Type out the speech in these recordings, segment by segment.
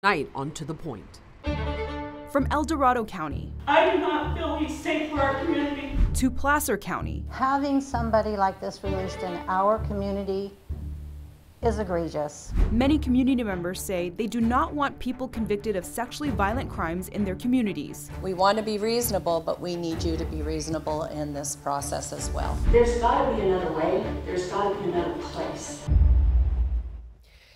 Tonight on To The Point. From El Dorado County, I do not feel he's safe for our community. To Placer County. Having somebody like this released in our community is egregious. Many community members say they do not want people convicted of sexually violent crimes in their communities. We want to be reasonable, but we need you to be reasonable in this process as well. There's got to be another way. There's got to be another place.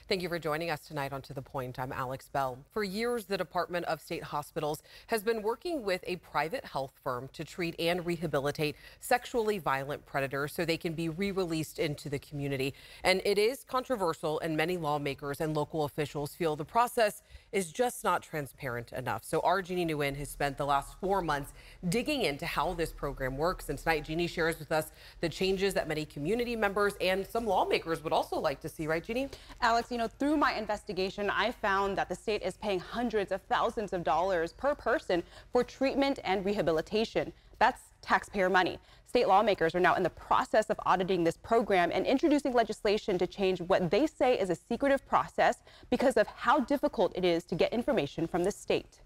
Thank you for joining us tonight on To The Point. I'm Alex Bell. For years, the Department of State Hospitals has been working with a private health firm to treat and rehabilitate sexually violent predators so they can be re-released into the community. And it is controversial, and many lawmakers and local officials feel the process is just not transparent enough. So our Jeannie Nguyen has spent the last 4 months digging into how this program works. And tonight, Jeannie shares with us the changes that many community members and some lawmakers would also like to see. Right, Jeannie? Alex, through my investigation, I found that the state is paying hundreds of thousands of dollars per person for treatment and rehabilitation. That's taxpayer money. State lawmakers are now in the process of auditing this program and introducing legislation to change what they say is a secretive process because of how difficult it is to get information from the state.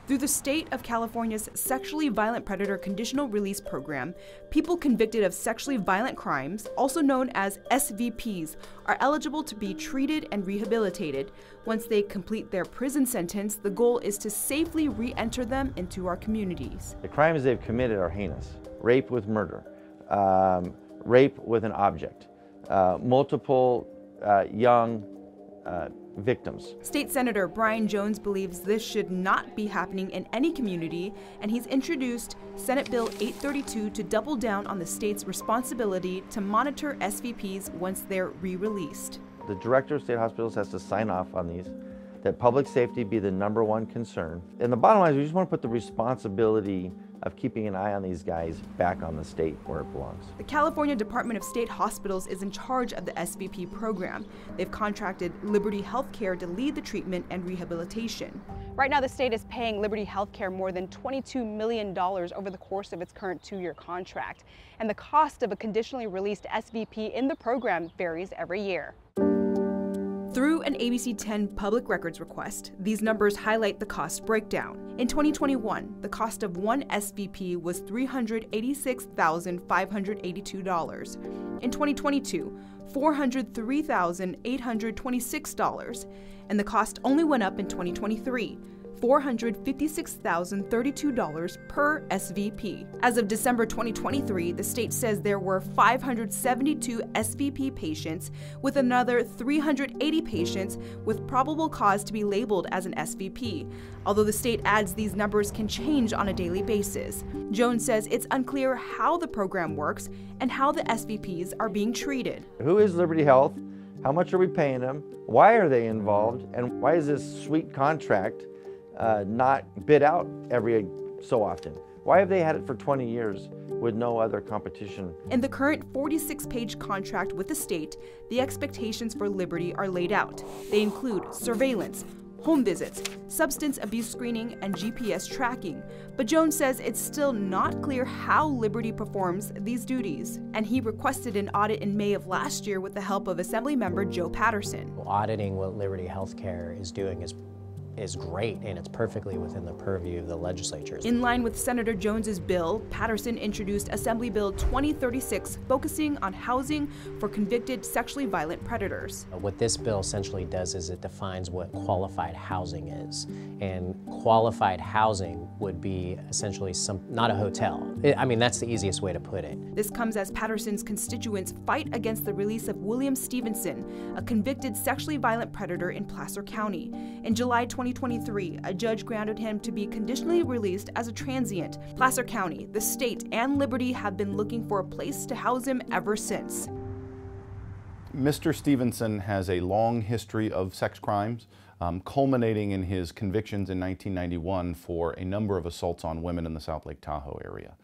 Through the state of California's Sexually Violent Predator Conditional Release Program, people convicted of sexually violent crimes, also known as SVPs, are eligible to be treated and rehabilitated. Once they complete their prison sentence, the goal is to safely re-enter them into our communities. The crimes they've committed are heinous. Rape with murder, rape with an object, multiple young victims. State Senator Brian Jones believes this should not be happening in any community, and he's introduced Senate Bill 832 to double down on the state's responsibility to monitor SVPs once they're re-released. The director of state hospitals has to sign off on these, that public safety be the #1 concern. And the bottom line is we just want to put the responsibility of keeping an eye on these guys back on the state where it belongs. The California Department of State Hospitals is in charge of the SVP program. They've contracted Liberty Healthcare to lead the treatment and rehabilitation. Right now, the state is paying Liberty Healthcare more than $22 million over the course of its current 2-year contract. And the cost of a conditionally released SVP in the program varies every year. Through an ABC 10 public records request, these numbers highlight the cost breakdown. In 2021, the cost of one SVP was $386,582. In 2022, $403,826. And the cost only went up in 2023. $456,032 per SVP. As of December 2023, the state says there were 572 SVP patients, with another 380 patients with probable cause to be labeled as an SVP, although the state adds these numbers can change on a daily basis. Jones says it's unclear how the program works and how the SVPs are being treated. Who is Liberty Health? How much are we paying them? Why are they involved? And why is this sweet contract not bid out every so often? Why have they had it for 20 years with no other competition? In the current 46-page contract with the state, the expectations for Liberty are laid out. They include surveillance, home visits, substance abuse screening, and GPS tracking. But Jones says it's still not clear how Liberty performs these duties, and he requested an audit in May of last year with the help of Assemblymember Joe Patterson. Auditing what Liberty Healthcare is doing is great, and it's perfectly within the purview of the legislature. In line with Senator Jones's bill, Patterson introduced Assembly Bill 2036, focusing on housing for convicted sexually violent predators. What this bill essentially does is it defines what qualified housing is, and qualified housing would be essentially not a hotel. That's the easiest way to put it. This comes as Patterson's constituents fight against the release of William Stevenson, a convicted sexually violent predator in Placer County. In July 2023, a judge granted him to be conditionally released as a transient. Placer County, the state, and Liberty have been looking for a place to house him ever since. Mr. Stevenson has a long history of sex crimes, culminating in his convictions in 1991 for a number of assaults on women in the South Lake Tahoe area.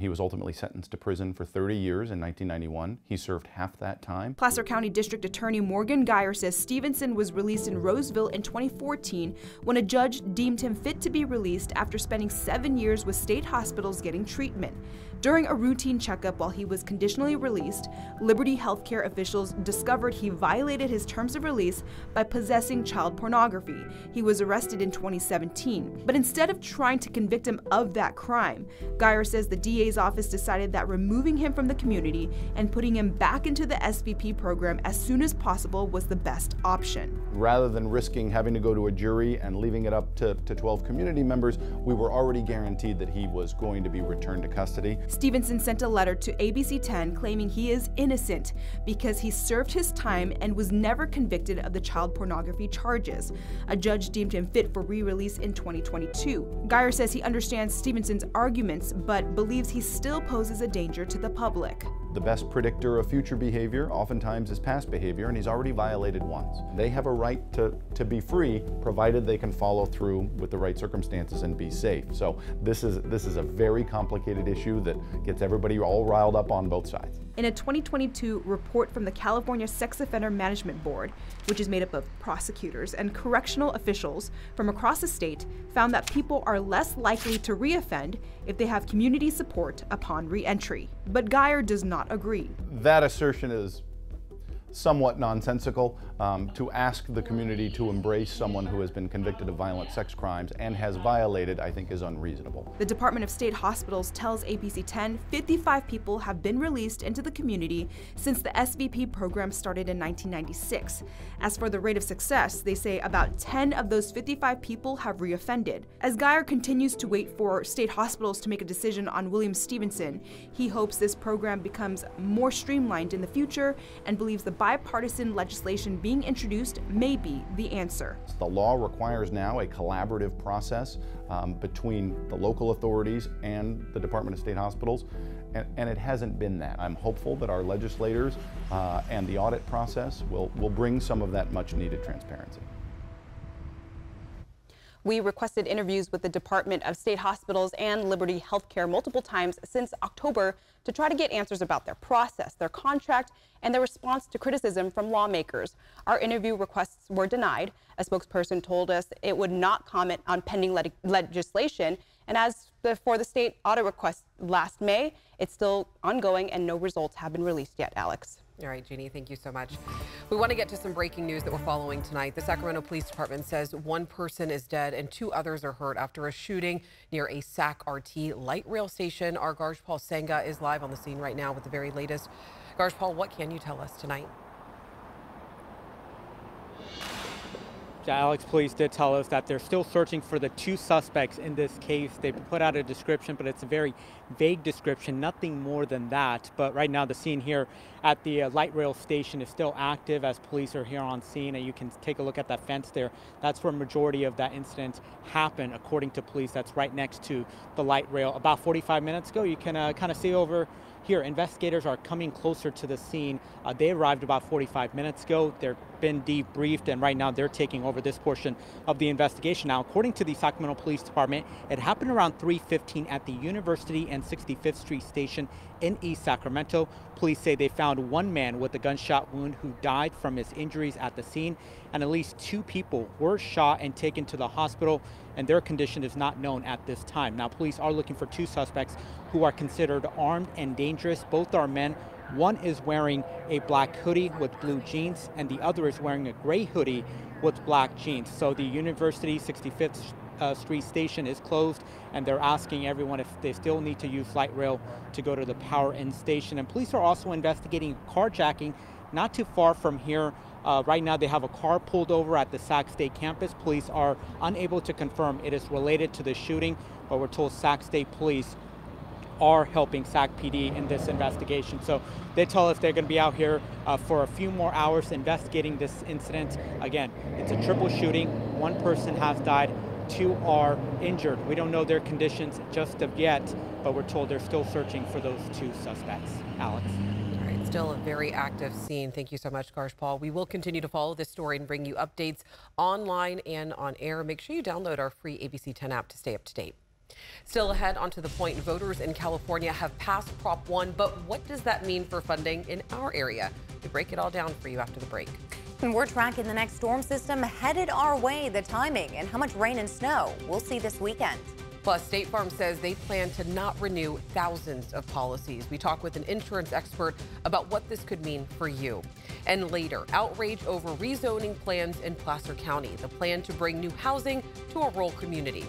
He was ultimately sentenced to prison for 30 years in 1991. He served half that time. Placer County District Attorney Morgan Geyer says Stevenson was released in Roseville in 2014 when a judge deemed him fit to be released after spending 7 years with state hospitals getting treatment. During a routine checkup while he was conditionally released, Liberty Healthcare officials discovered he violated his terms of release by possessing child pornography. He was arrested in 2017, but instead of trying to convict him of that crime, Geyer says the DA's office decided that removing him from the community and putting him back into the SVP program as soon as possible was the best option. Rather than risking having to go to a jury and leaving it up to 12 community members, we were already guaranteed that he was going to be returned to custody. Stevenson sent a letter to ABC 10 claiming he is innocent because he served his time and was never convicted of the child pornography charges. A judge deemed him fit for re-release in 2022. Geyer says he understands Stevenson's arguments, but believes he still poses a danger to the public. The best predictor of future behavior oftentimes is past behavior, and he's already violated once. They have a right to be free, provided they can follow through with the right circumstances and be safe. So this is a very complicated issue that gets everybody all riled up on both sides. In a 2022 report from the California Sex Offender Management Board, which is made up of prosecutors and correctional officials from across the state, found that people are less likely to reoffend if they have community support upon re-entry. But Geyer does not agree. That assertion is somewhat nonsensical. To ask the community to embrace someone who has been convicted of violent sex crimes and has violated, I think, is unreasonable. The Department of State Hospitals tells ABC 10 55 people have been released into the community since the SVP program started in 1996. As for the rate of success, they say about 10 of those 55 people have reoffended. As Geyer continues to wait for state hospitals to make a decision on William Stevenson, he hopes this program becomes more streamlined in the future and believes the bipartisan legislation being introduced may be the answer. The law requires now a collaborative process between the local authorities and the Department of State Hospitals, and it hasn't been that. I'm hopeful that our legislators and the audit process will bring some of that much needed transparency. We requested interviews with the Department of State Hospitals and Liberty Healthcare multiple times since October to try to get answers about their process, their contract, and their response to criticism from lawmakers. Our interview requests were denied. A spokesperson told us it would not comment on pending legislation. And as for the state audit request last May, it's still ongoing and no results have been released yet, Alex. All right, Jeannie, thank you so much. We want to get to some breaking news that we're following tonight. The Sacramento Police Department says one person is dead and 2 others are hurt after a shooting near a SAC-RT light rail station. Our Garjpal Sangha is live on the scene right now with the very latest. Garjpal, what can you tell us tonight? Alex, police did tell us that they're still searching for the 2 suspects in this case. They put out a description, but it's a very vague description, nothing more than that. But right now the scene here at the light rail station is still active as police are here on scene, and you can take a look at that fence there. That's where a majority of that incident happened, according to police. That's right next to the light rail. About 45 minutes ago, you can kind of see over here, investigators are coming closer to the scene. They arrived about 45 minutes ago. They've been debriefed, and right now they're taking over this portion of the investigation. Now, according to the Sacramento Police Department, it happened around 3:15 at the University and 65th Street station in East Sacramento. Police say they found one man with a gunshot wound who died from his injuries at the scene, and at least 2 people were shot and taken to the hospital, and their condition is not known at this time. Now, police are looking for 2 suspects who are considered armed and dangerous. Both are men. One is wearing a black hoodie with blue jeans, and the other is wearing a gray hoodie with black jeans. So the University 65th Street station is closed, and they're asking everyone if they still need to use light rail to go to the Power Inn station. And police are also investigating carjacking not too far from here. Right now they have a car pulled over at the Sac State campus. Police are unable to confirm it is related to the shooting, but we're told Sac State Police are helping Sac PD in this investigation. So they tell us they're going to be out here for a few more hours investigating this incident. Again, it's a triple shooting. 1 person has died, 2 are injured. We don't know their conditions just of yet, but we're told they're still searching for those 2 suspects. Alex. All right, still a very active scene. Thank you so much, Garjpal. We will continue to follow this story and bring you updates online and on air. Make sure you download our free ABC 10 app to stay up to date. Still ahead, onto the point, voters in California have passed Prop 1, but what does that mean for funding in our area? We break it all down for you after the break. And we're tracking the next storm system headed our way, the timing and how much rain and snow we'll see this weekend. Plus, State Farm says they plan to not renew thousands of policies. We talk with an insurance expert about what this could mean for you. And later, outrage over rezoning plans in Placer County, the plan to bring new housing to a rural community.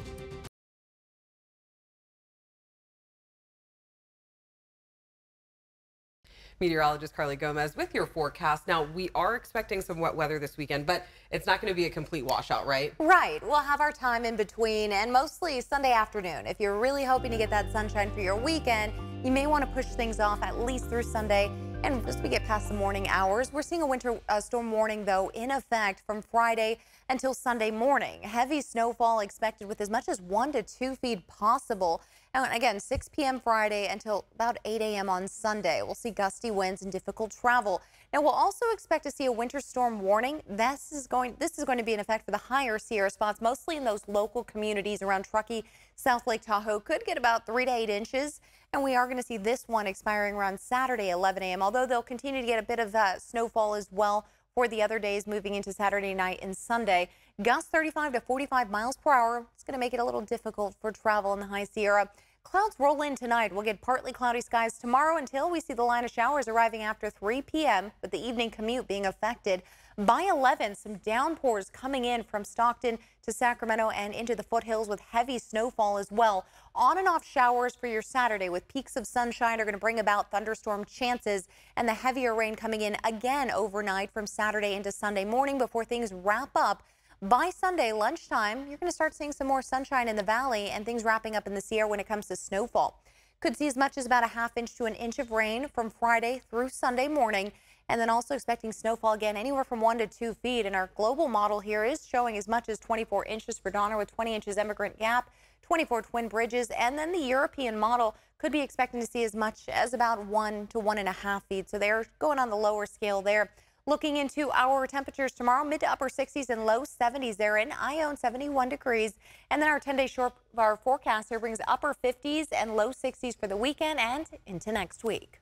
Meteorologist Carly Gomez with your forecast. Now, we are expecting some wet weather this weekend, but it's not going to be a complete washout, right? Right. We'll have our time in between and mostly Sunday afternoon. If you're really hoping to get that sunshine for your weekend, you may want to push things off at least through Sunday. And as we get past the morning hours, we're seeing a winter storm warning, though, in effect from Friday until Sunday morning. Heavy snowfall expected with as much as 1 to 2 feet possible. And again, 6 p.m. Friday until about 8 a.m. on Sunday. We'll see gusty winds and difficult travel. Now, we'll also expect to see a winter storm warning. This is going to be in effect for the higher Sierra spots, mostly in those local communities around Truckee, South Lake Tahoe. Could get about 3 to 8 inches. And we are going to see this one expiring around Saturday, 11 a.m., although they'll continue to get a bit of snowfall as well for the other days moving into Saturday night and Sunday. Gusts 35 to 45 miles per hour. It's going to make it a little difficult for travel in the high Sierra. Clouds roll in tonight. We'll get partly cloudy skies tomorrow until we see the line of showers arriving after 3 p.m., with the evening commute being affected. By 11, some downpours coming in from Stockton to Sacramento and into the foothills with heavy snowfall as well. On and off showers for your Saturday with peaks of sunshine are going to bring about thunderstorm chances, and the heavier rain coming in again overnight from Saturday into Sunday morning before things wrap up. By Sunday lunchtime, you're going to start seeing some more sunshine in the valley and things wrapping up in the Sierra when it comes to snowfall. Could see as much as about a ½ inch to an inch of rain from Friday through Sunday morning. And then also expecting snowfall again anywhere from 1 to 2 feet. And our global model here is showing as much as 24 inches for Donner with 20 inches Emigrant Gap, 24 Twin Bridges. And then the European model could be expecting to see as much as about 1 to 1.5 feet. So they're going on the lower scale there. Looking into our temperatures tomorrow, mid to upper 60s and low 70s there in Ione, 71 degrees. And then our 10-day short of our forecast here brings upper 50s and low 60s for the weekend and into next week.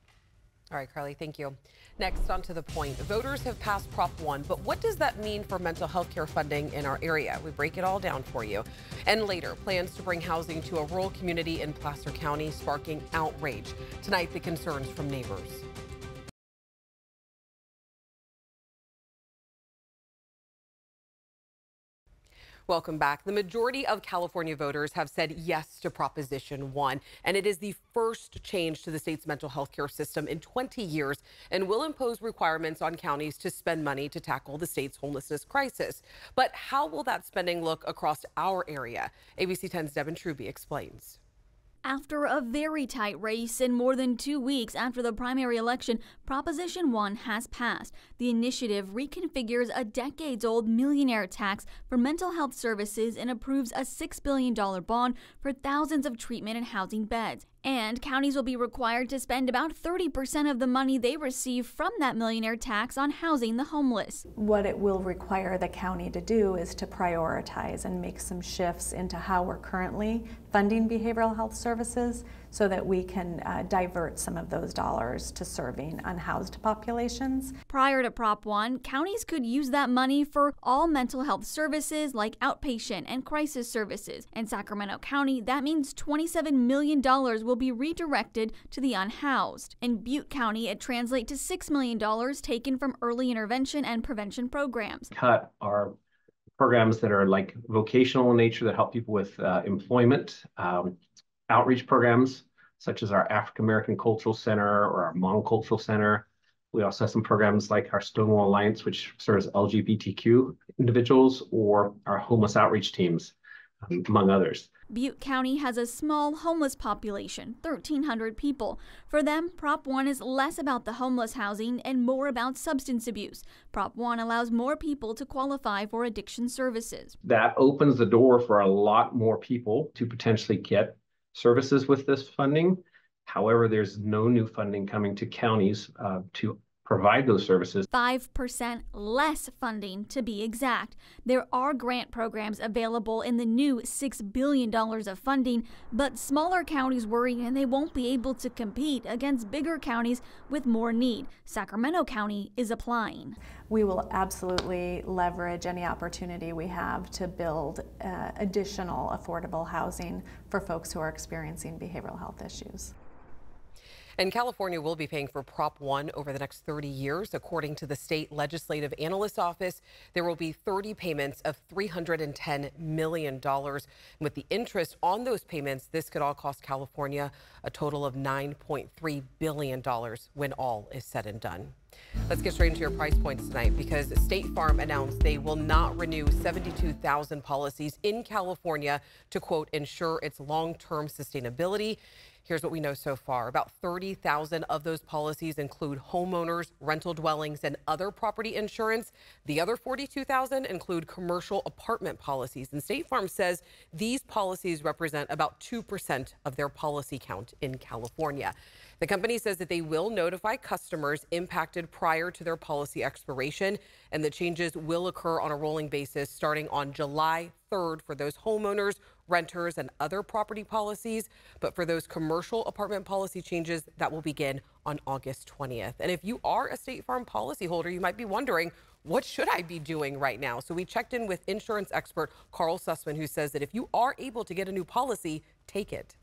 All right, Carly, thank you. Next, on to the point. Voters have passed Prop 1, but what does that mean for mental health care funding in our area? We break it all down for you. And later, plans to bring housing to a rural community in Placer County, sparking outrage. Tonight, the concerns from neighbors. Welcome back. The majority of California voters have said yes to Proposition 1, and it is the first change to the state's mental health care system in 20 years and will impose requirements on counties to spend money to tackle the state's homelessness crisis. But how will that spending look across our area? ABC 10's Devin Truby explains. After a very tight race and more than 2 weeks after the primary election, Proposition 1 has passed. The initiative reconfigures a decades-old millionaire tax for mental health services and approves a $6 billion bond for thousands of treatment and housing beds. And counties will be required to spend about 30% of the money they receive from that millionaire tax on housing the homeless. What it will require the county to do is to prioritize and make some shifts into how we're currently funding behavioral health services so that we can divert some of those dollars to serving unhoused populations. Prior to Prop 1, counties could use that money for all mental health services like outpatient and crisis services. In Sacramento County, that means $27 million will be redirected to the unhoused. In Butte County, it translates to $6 million taken from early intervention and prevention programs. Cut our programs that are like vocational in nature that help people with employment, outreach programs such as our African American Cultural Center or our Monocultural Center. We also have some programs like our Stonewall Alliance, which serves LGBTQ individuals, or our homeless outreach teams, among others. Butte County has a small homeless population, 1,300 people. For them, Prop 1 is less about the homeless housing and more about substance abuse. Prop 1 allows more people to qualify for addiction services. That opens the door for a lot more people to potentially get services with this funding. However, there's no new funding coming to counties to provide those services. 5% less funding to be exact. There are grant programs available in the new $6 billion of funding, but smaller counties worry they won't be able to compete against bigger counties with more need. Sacramento County is applying. We will absolutely leverage any opportunity we have to build additional affordable housing for folks who are experiencing behavioral health issues. And California will be paying for Prop 1 over the next 30 years. According to the State Legislative Analyst's Office, there will be 30 payments of $310 million. And with the interest on those payments, this could all cost California a total of $9.3 billion when all is said and done. Let's get straight into your price points tonight, because State Farm announced they will not renew 72,000 policies in California to, quote, ensure its long-term sustainability. Here's what we know so far. About 30,000 of those policies include homeowners, rental dwellings, and other property insurance. The other 42,000 include commercial apartment policies. And State Farm says these policies represent about 2% of their policy count in California. The company says that they will notify customers impacted prior to their policy expiration, and the changes will occur on a rolling basis starting on July 3rd for those homeowners, renters, and other property policies. But for those commercial apartment policy changes, that will begin on August 20th. And if you are a State Farm policyholder, you might be wondering, what should I be doing right now? So we checked in with insurance expert Carl Sussman, who says that if you are able to get a new policy, take it.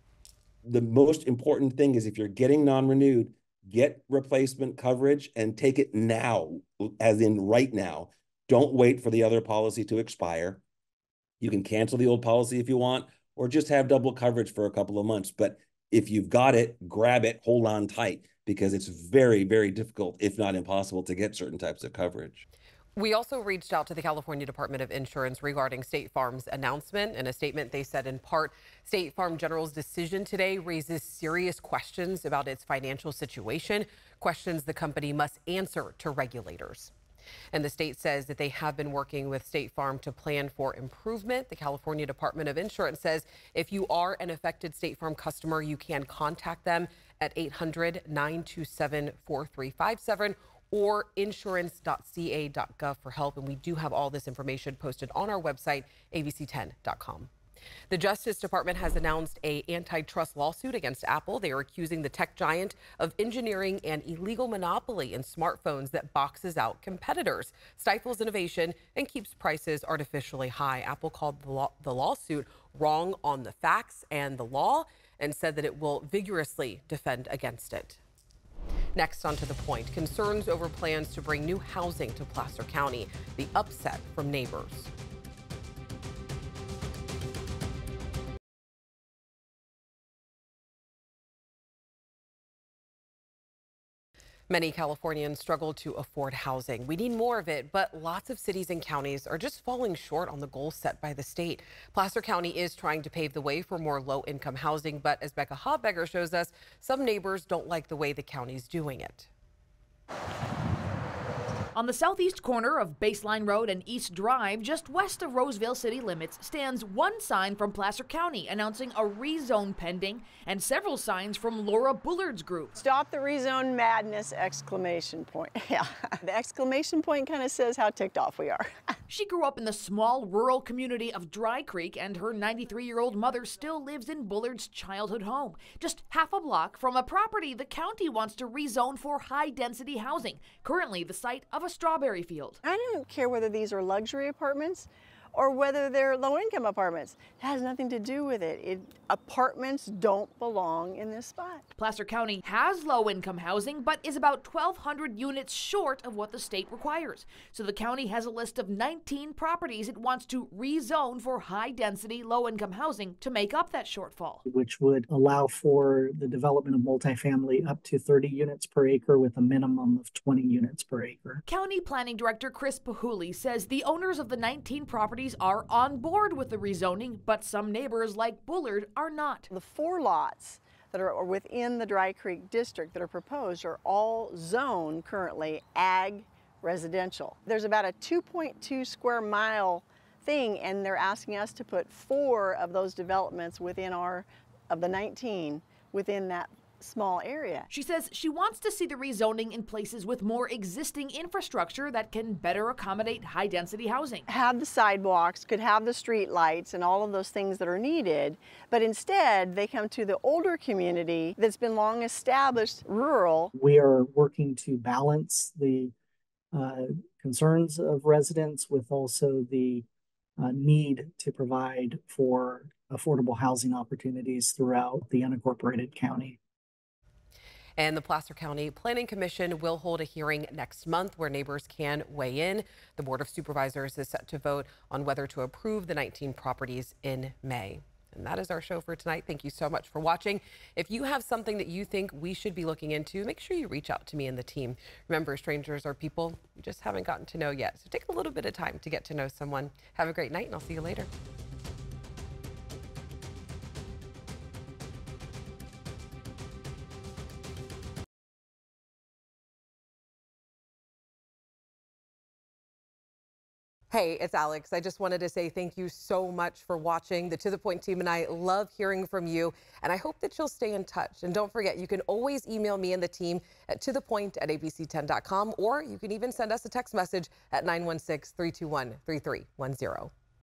The most important thing is if you're getting non-renewed, get replacement coverage and take it now, as in right now. Don't wait for the other policy to expire. You can cancel the old policy if you want, or just have double coverage for a couple of months. But if you've got it, grab it, hold on tight, because it's very, very difficult, if not impossible, to get certain types of coverage. We also reached out to the California Department of Insurance regarding State Farm's announcement. In a statement, they said, in part, State Farm General's decision today raises serious questions about its financial situation, questions the company must answer to regulators. And the state says that they have been working with State Farm to plan for improvement. The California Department of Insurance says if you are an affected State Farm customer, you can contact them at 800-927-4357 or insurance.ca.gov for help. And we do have all this information posted on our website, abc10.com. The Justice Department has announced an antitrust lawsuit against Apple. They are accusing the tech giant of engineering an illegal monopoly in smartphones that boxes out competitors, stifles innovation, and keeps prices artificially high. Apple called the lawsuit wrong on the facts and the law and said that it will vigorously defend against it. Next, on to the point. Concerns over plans to bring new housing to Placer County. The upset from neighbors. Many Californians struggle to afford housing. We need more of it, but lots of cities and counties are just falling short on the goals set by the state. Placer County is trying to pave the way for more low-income housing, but as Becca Hobegger shows us, some neighbors don't like the way the county's doing it. On the southeast corner of Baseline Road and East Drive, just west of Roseville city limits, stands one sign from Placer County announcing a rezone pending, and several signs from Laura Bullard's group. Stop the rezone madness, exclamation point. Yeah, the exclamation point kind of says how ticked off we are. She grew up in the small rural community of Dry Creek, and her 93-year-old mother still lives in Bullard's childhood home, just half a block from a property the county wants to rezone for high-density housing, currently the site of a strawberry field. I don't care whether these are luxury apartments or whether they're low-income apartments. It has nothing to do with it. Apartments don't belong in this spot. Placer County has low-income housing, but is about 1,200 units short of what the state requires. So the county has a list of 19 properties it wants to rezone for high-density, low-income housing to make up that shortfall. Which would allow for the development of multifamily up to 30 units per acre with a minimum of 20 units per acre. County Planning Director Chris Pahuli says the owners of the 19 properties are on board with the rezoning, but some neighbors like Bullard are not. The 4 lots that are within the Dry Creek district that are proposed are all zoned currently ag residential. There's about a 2.2 square mile thing, and they're asking us to put 4 of those developments within of the 19 within that small area. She says she wants to see the rezoning in places with more existing infrastructure that can better accommodate high-density housing. Have the sidewalks, could have the street lights and all of those things that are needed, but instead they come to the older community that's been long established, rural. We are working to balance the concerns of residents with also the need to provide for affordable housing opportunities throughout the unincorporated county. And the Placer County Planning Commission will hold a hearing next month where neighbors can weigh in. The Board of Supervisors is set to vote on whether to approve the 19 properties in May. And that is our show for tonight. Thank you so much for watching. If you have something that you think we should be looking into, make sure you reach out to me and the team. Remember, strangers are people you just haven't gotten to know yet. So take a little bit of time to get to know someone. Have a great night, and I'll see you later. Hey, it's Alex. I just wanted to say thank you so much for watching. The To The Point team and I love hearing from you, and I hope that you'll stay in touch. And don't forget, you can always email me and the team at tothepoint@abc10.com, or you can even send us a text message at 916-321-3310.